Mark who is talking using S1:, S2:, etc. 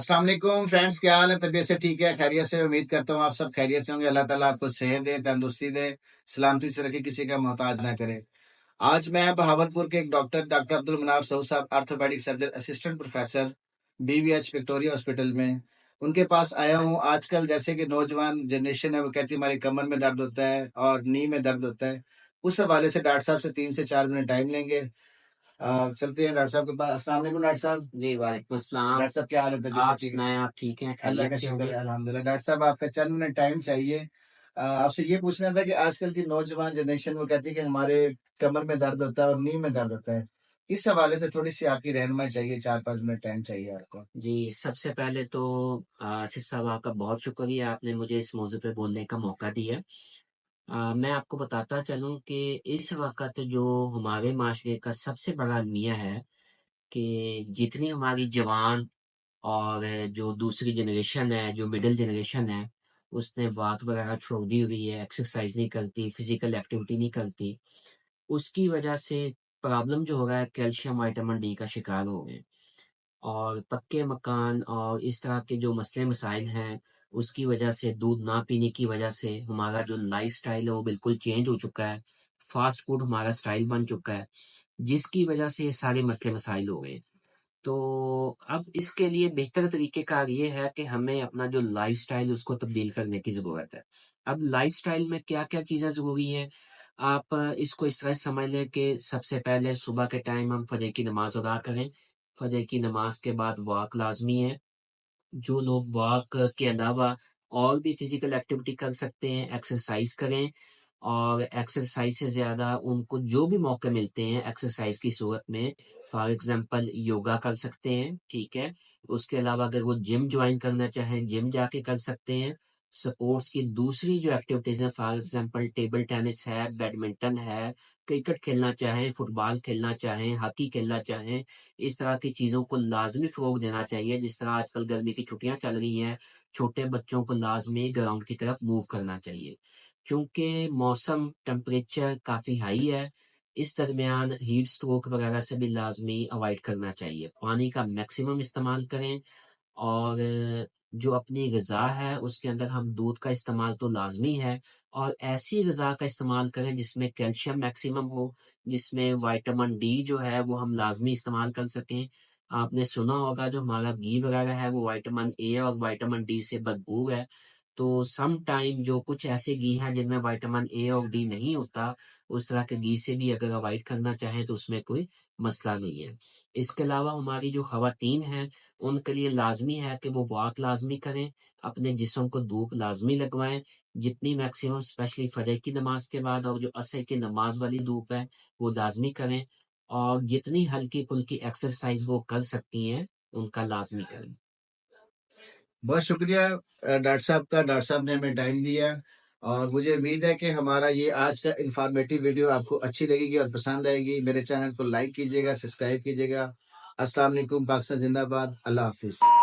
S1: السلام علیکم فرینڈس، کیا حال ہے؟ طبیعت سے ٹھیک ہے؟ خیریت سے؟ امید کرتا ہوں آپ سب خیریت سے ہوں گے۔ اللہ تعالیٰ آپ کو صحت دے، تندرستی دے، سلامتی سے رکھے، کسی کا محتاج نہ کرے۔ آج میں بہاولپور کے ایک ڈاکٹر عبد المناف سعود صاحب، orthopaedic surgeon, assistant professor, BVH Victoria hospital میں، ان کے پاس آیا ہوں۔ آج کل جیسے کہ نوجوان جنریشن ہے، وہ کہتی ہے ہماری کمر میں درد ہوتا ہے اور نی میں درد ہوتا ہے۔ اس حوالے سے ڈاکٹر صاحب سے 3 سے 4 منٹ ٹائم لیں گے۔ چلتے ہیں ڈاکٹر صاحب کے پاس۔ السلام علیکم ڈاکٹر صاحب۔
S2: جی وعلیکم السلام۔
S1: ڈاکٹر صاحب کیا حال ہے؟ طبیعت سے
S2: آپ
S1: ٹھیک ہے؟
S2: سنائیں، آپ ٹھیک ہیں؟
S1: اللہ کا
S2: خیریت سے ہوں
S1: شکر
S2: گے؟
S1: ہے، الحمدللہ۔ ڈاکٹر صاحب آپ کا چند منٹ ٹائم چاہیے۔ آپ سے یہ پوچھنا تھا کہ آج کل کی نوجوان جنریشن وہ کہتی ہے کہ ہمارے کمر میں درد ہوتا ہے اور نی میں درد ہوتا ہے۔ اس حوالے سے تھوڑی سی آپ کی رہنمائی چاہیے، 4-5 منٹ ٹائم چاہیے آپ کو۔
S2: جی، سب سے پہلے تو آصف صاحب آپ کا بہت شکریہ، آپ نے مجھے اس موضوع پہ بولنے کا موقع دیا۔ میں آپ کو بتاتا چلوں کہ اس وقت جو ہمارے معاشرے کا سب سے بڑا المیہ ہے کہ جتنی ہماری جوان اور جو دوسری جنریشن ہے، جو مڈل جنریشن ہے، اس نے واک وغیرہ چھوڑ دی ہوئی ہے، ایکسرسائز نہیں کرتی، فزیکل ایکٹیویٹی نہیں کرتی، اس کی وجہ سے پرابلم جو ہو رہا ہے، کیلشیم وائٹامن ڈی کا شکار ہو گئے، اور پکے مکان اور اس طرح کے جو مسئلے مسائل ہیں، اس کی وجہ سے، دودھ نہ پینے کی وجہ سے ہمارا جو لائف سٹائل ہے وہ بالکل چینج ہو چکا ہے، فاسٹ فوڈ ہمارا سٹائل بن چکا ہے، جس کی وجہ سے یہ سارے مسئلے مسائل ہو گئے۔ تو اب اس کے لیے بہتر طریقہ کار یہ ہے کہ ہمیں اپنا جو لائف سٹائل اس کو تبدیل کرنے کی ضرورت ہے۔ اب لائف سٹائل میں کیا کیا چیزیں ضروری ہیں، آپ اس کو اس طرح سمجھ لیں کہ سب سے پہلے صبح کے ٹائم ہم فجر کی نماز ادا کریں، فجر کی نماز کے بعد واک لازمی ہے۔ جو لوگ واک کے علاوہ اور بھی فزیکل ایکٹیویٹی کر سکتے ہیں، ایکسرسائز کریں، اور ایکسرسائز سے زیادہ ان کو جو بھی موقع ملتے ہیں ایکسرسائز کی صورت میں، فار ایگزامپل یوگا کر سکتے ہیں، ٹھیک ہے۔ اس کے علاوہ اگر وہ جم جوائن کرنا چاہیں، جم جا کے کر سکتے ہیں۔ سپورٹس کی دوسری جو ایکٹیویٹیز ہیں، فار ایگزامپل ٹیبل ٹینس ہے، بیڈمنٹن ہے، کرکٹ کھیلنا چاہیں، فٹ بال کھیلنا چاہیں، ہاکی کھیلنا چاہیں، اس طرح کی چیزوں کو لازمی فروغ دینا چاہیے۔ جس طرح آج کل گرمی کی چھٹیاں چل رہی ہیں، چھوٹے بچوں کو لازمی گراؤنڈ کی طرف موو کرنا چاہیے، چونکہ موسم ٹمپریچر کافی ہائی ہے۔ اس درمیان ہیٹ سٹروک وغیرہ سے بھی لازمی اوائڈ کرنا چاہیے۔ پانی کا میکسیمم استعمال کریں، اور جو اپنی غذا ہے اس کے اندر ہم دودھ کا استعمال تو لازمی ہے، اور ایسی غذا کا استعمال کریں جس میں کیلشیم میکسیمم ہو، جس میں وائٹامن ڈی جو ہے وہ ہم لازمی استعمال کر سکیں۔ آپ نے سنا ہوگا جو ہمارا گھی وغیرہ ہے وہ وائٹامن اے اور وائٹامن ڈی سے بھرپور ہے، تو سم ٹائم جو کچھ ایسے گھی ہیں جن میں وائٹامن اے اور ڈی نہیں ہوتا، اس طرح کے گھی سے بھی اگر اوائڈ کرنا چاہیں تو اس میں کوئی مسئلہ نہیں ہے۔ اس کے علاوہ ہماری جو خواتین ہیں ان کے لیے لازمی ہے کہ وہ واک لازمی کریں، اپنے جسم کو دھوپ لازمی لگوائیں، جتنی میکسیمم اسپیشلی فجر کی نماز کے بعد، اور جو عصر کی نماز والی دھوپ ہے وہ لازمی کریں، اور جتنی ہلکی پھلکی ایکسرسائز وہ کر سکتی ہیں ان کا لازمی کریں۔
S1: بہت شکریہ ڈاکٹر صاحب کا۔ ڈاکٹر صاحب نے ہمیں ٹائم دیا، اور مجھے امید ہے کہ ہمارا یہ آج کا انفارمیٹیو ویڈیو آپ کو اچھی لگے گی اور پسند آئے گی۔ میرے چینل کو لائک کیجیے گا، سبسکرائب کیجیے گا۔ السلام علیکم، پاکستان زندہ باد، اللہ حافظ۔